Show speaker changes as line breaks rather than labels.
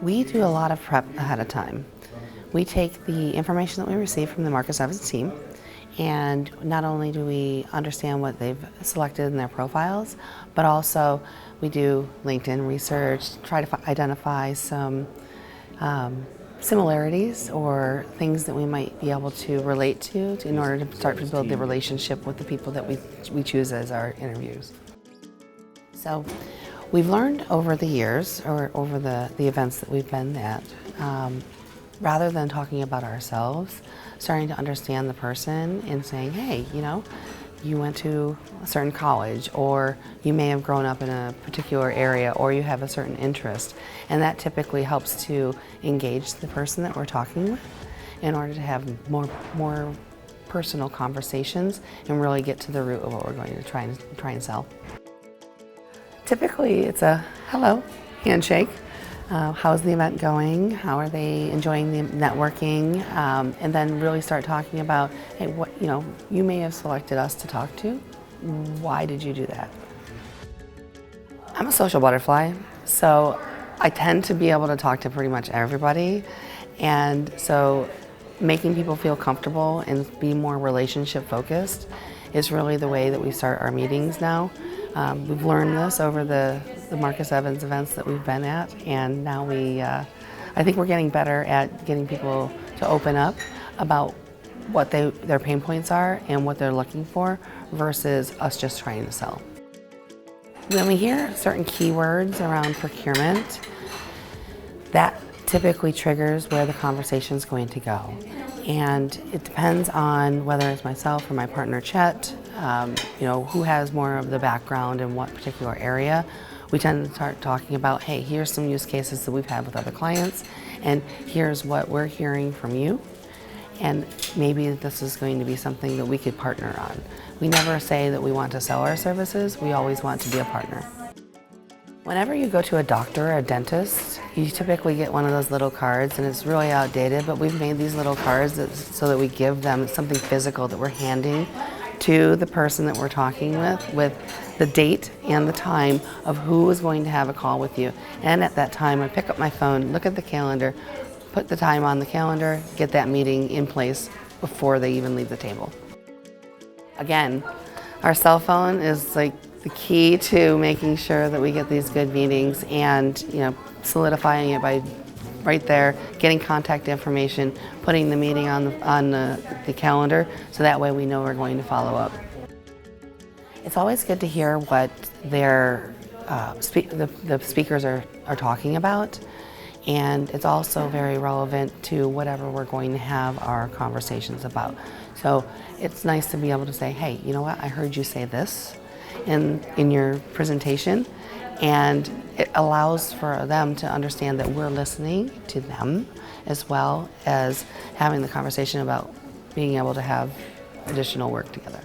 We do a lot of prep ahead of time. We take the information that we receive from the Marcus Evans team, and not only do we understand what they've selected in their profiles, but also we do LinkedIn research, try to identify some similarities or things that we might be able to relate to in order to start to build the relationship with the people that we choose as our interviews. So we've learned over the years, or over the events that we've been at, rather than talking about ourselves, starting to understand the person and saying, hey, you went to a certain college, or you may have grown up in a particular area, or you have a certain interest. And that typically helps to engage the person that we're talking with in order to have more personal conversations and really get to the root of what we're going to try and sell. Typically, it's a hello, handshake. How's the event going? How are they enjoying the networking? And then really start talking about, hey, what you may have selected us to talk to. Why did you do that? I'm a social butterfly, so I tend to be able to talk to pretty much everybody, and so making people feel comfortable and be more relationship focused is really the way that we start our meetings now. We've learned this over the Marcus Evans events that we've been at, and now I think we're getting better at getting people to open up about what their pain points are and what they're looking for versus us just trying to sell. When we hear certain keywords around procurement, that typically triggers where the conversation is going to go. And it depends on whether it's myself or my partner Chet, who has more of the background in what particular area. We tend to start talking about, hey, here's some use cases that we've had with other clients, and here's what we're hearing from you, and maybe this is going to be something that we could partner on. We never say that we want to sell our services, we always want to be a partner. Whenever you go to a doctor or a dentist, you typically get one of those little cards, and it's really outdated, but we've made these little cards so that we give them something physical that we're handing to the person that we're talking with the date and the time of who is going to have a call with you. And at that time, I pick up my phone, look at the calendar, put the time on the calendar, get that meeting in place before they even leave the table. Again, our cell phone is like the key to making sure that we get these good meetings, and solidifying it by right there, getting contact information, putting the meeting on the calendar, so that way we know we're going to follow up. It's always good to hear what the speakers are talking about, and it's also very relevant to whatever we're going to have our conversations about. So it's nice to be able to say, hey, you know what, I heard you say this in your presentation, and it allows for them to understand that we're listening to them, as well as having the conversation about being able to have additional work together.